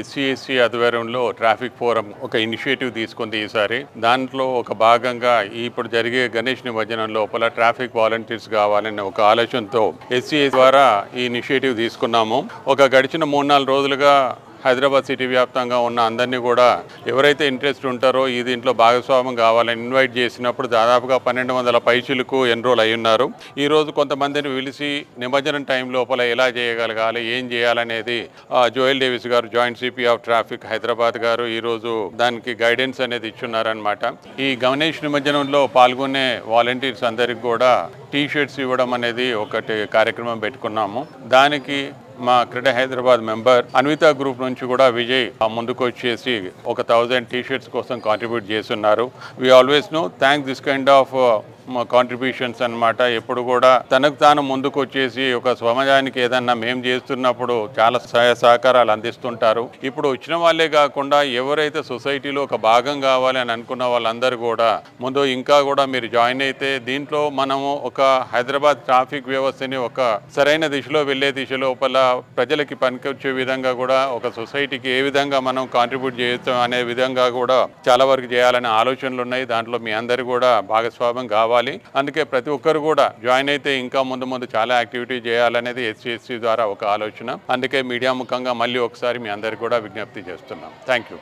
SC ఆధ్వర్యంలో traffic forum ఒక initiative తీసుకుంది ఈసారి. దాంట్లో ఒక భాగంగా ఇప్పుడు జరిగే గణేష్ నిమజ్జనం లోపల ట్రాఫిక్ వాలంటీర్స్ కావాలనే ఒక ఆలోచనతో ఎస్సీ ద్వారా ఈ ఇనిషియేటివ్ తీసుకున్నాము. ఒక గడిచిన 3-4 రోజులుగా హైదరాబాద్ సిటీ వ్యాప్తంగా ఉన్న అందరినీ కూడా ఎవరైతే ఇంట్రెస్ట్ ఉంటారో ఈ దీంట్లో భాగస్వామ్యం కావాలని ఇన్వైట్ చేసినప్పుడు దాదాపుగా 1200 పైచులకు ఎన్రోల్ అయి ఉన్నారు. ఈరోజు కొంతమందిని పిలిచి నిమజ్జనం టైం లోపల ఎలా చేయగలగాలి, ఏం చేయాలనేది జోయల్ డేవిస్ గారు, joint CP of traffic Hyderabad గారు ఈరోజు దానికి గైడెన్స్ అనేది ఇచ్చున్నారనమాట. ఈ గణేష్ నిమజ్జనంలో పాల్గొనే వాలంటీర్స్ అందరికి కూడా టీ-షర్ట్స్ ఇవ్వడం అనేది ఒకటి కార్యక్రమం పెట్టుకున్నాము. దానికి మా క్రెడా హైదరాబాద్ మెంబర్ అన్విత గ్రూప్ నుంచి కూడా విజయ్ ముందుకు వచ్చేసి ఒక 1000 టీ-షర్ట్స్ కోసం కాంట్రిబ్యూట్ చేస్తున్నారు. We always no thank this kind of contributions అనమాట. ఎప్పుడు కూడా తనకు తాను ముందుకు వచ్చేసి ఒక సమాజానికి ఏదన్నా మేము చేస్తున్నప్పుడు చాలా సహాయ సహకారాలు అందిస్తుంటారు. ఇప్పుడు వచ్చిన వాళ్ళే కాకుండా ఎవరైతే సొసైటీలో ఒక భాగం కావాలి అని అనుకున్న వాళ్ళందరూ కూడా ముందు ఇంకా కూడా మీరు జాయిన్ అయితే దీంట్లో మనము ఒక హైదరాబాద్ ట్రాఫిక్ వ్యవస్థని ఒక సరైన దిశలో వెళ్ళే దిశ లోపల ప్రజలకి పనికొచ్చే విధంగా కూడా ఒక సొసైటీకి ఏ విధంగా మనం కాంట్రిబ్యూట్ చేయొచ్చు అనే విధంగా కూడా చాలా వరకు చేయాలనే ఆలోచనలు ఉన్నాయి. దాంట్లో మీ అందరూ కూడా భాగస్వామ్యం కావాలి. అందుకే ప్రతి ఒక్కరు కూడా జాయిన్ అయితే ఇంకా ముందు చాలా యాక్టివిటీ చేయాలనేది ఎస్సీ ద్వారా ఒక ఆలోచన. అందుకే మీడియా ముఖంగా మళ్ళీ ఒకసారి మీ అందరికీ కూడా విజ్ఞప్తి చేస్తున్నాం. Thank you.